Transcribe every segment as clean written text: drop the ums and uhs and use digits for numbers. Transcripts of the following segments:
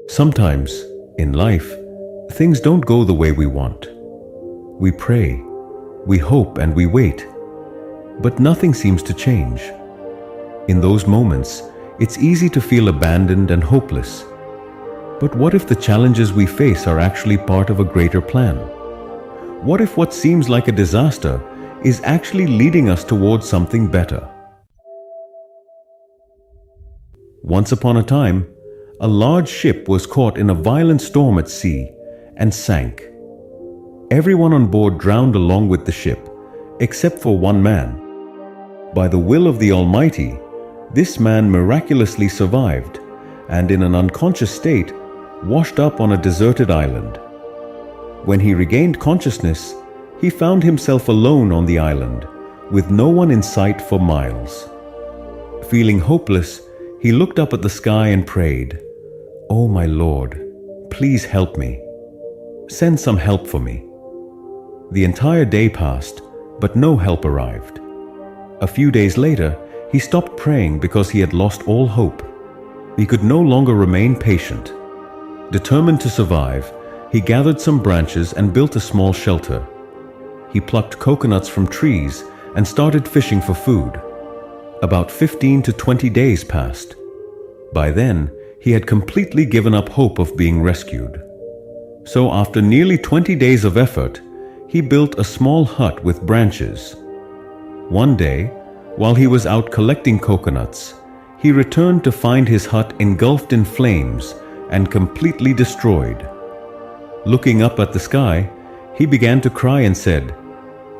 Sometimes, in life, things don't go the way we want. We pray, we hope, and we wait, but nothing seems to change. In those moments, it's easy to feel abandoned and hopeless. But what if the challenges we face are actually part of a greater plan? What if what seems like a disaster is actually leading us towards something better? Once upon a time, a large ship was caught in a violent storm at sea and sank. Everyone on board drowned along with the ship, except for one man. By the will of the Almighty, this man miraculously survived and, in an unconscious state, washed up on a deserted island. When he regained consciousness, he found himself alone on the island, with no one in sight for miles. Feeling hopeless, he looked up at the sky and prayed, "Oh my Lord, please help me. Send some help for me." The entire day passed, but no help arrived. A few days later, he stopped praying because he had lost all hope. He could no longer remain patient. Determined to survive, he gathered some branches and built a small shelter. He plucked coconuts from trees and started fishing for food. About 15 to 20 days passed. By then, he had completely given up hope of being rescued. So after nearly 20 days of effort, he built a small hut with branches. One day, while he was out collecting coconuts, he returned to find his hut engulfed in flames and completely destroyed. Looking up at the sky, he began to cry and said,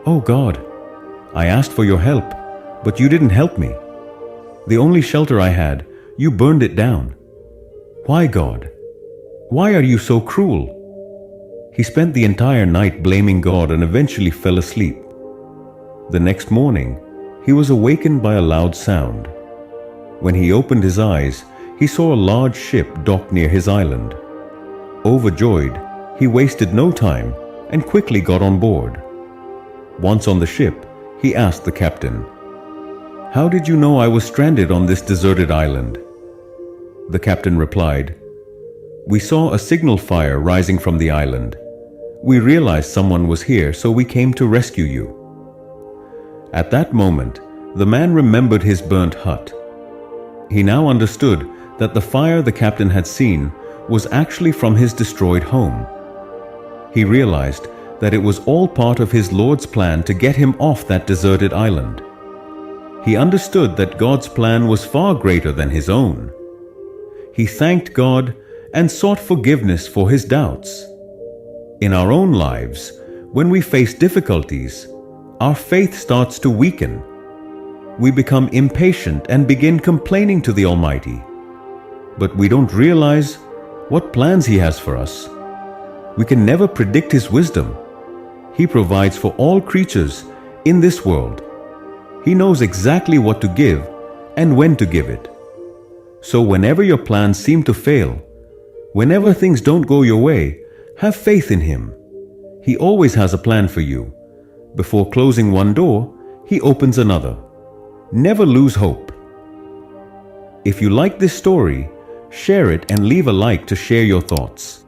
"Oh God, I asked for your help, but you didn't help me. The only shelter I had, you burned it down. Why, God? Why are you so cruel?" He spent the entire night blaming God and eventually fell asleep. The next morning, he was awakened by a loud sound. When he opened his eyes, he saw a large ship docked near his island. Overjoyed, he wasted no time and quickly got on board. Once on the ship, he asked the captain, "How did you know I was stranded on this deserted island?" The captain replied, "We saw a signal fire rising from the island. We realized someone was here, so we came to rescue you." At that moment, the man remembered his burnt hut. He now understood that the fire the captain had seen was actually from his destroyed home. He realized that it was all part of his Lord's plan to get him off that deserted island. He understood that God's plan was far greater than his own. He thanked God and sought forgiveness for his doubts. In our own lives, when we face difficulties, our faith starts to weaken. We become impatient and begin complaining to the Almighty. But we don't realize what plans He has for us. We can never predict His wisdom. He provides for all creatures in this world. He knows exactly what to give and when to give it. So whenever your plans seem to fail, whenever things don't go your way, have faith in Him. He always has a plan for you. Before closing one door, He opens another. Never lose hope. If you like this story, share it and leave a like to share your thoughts.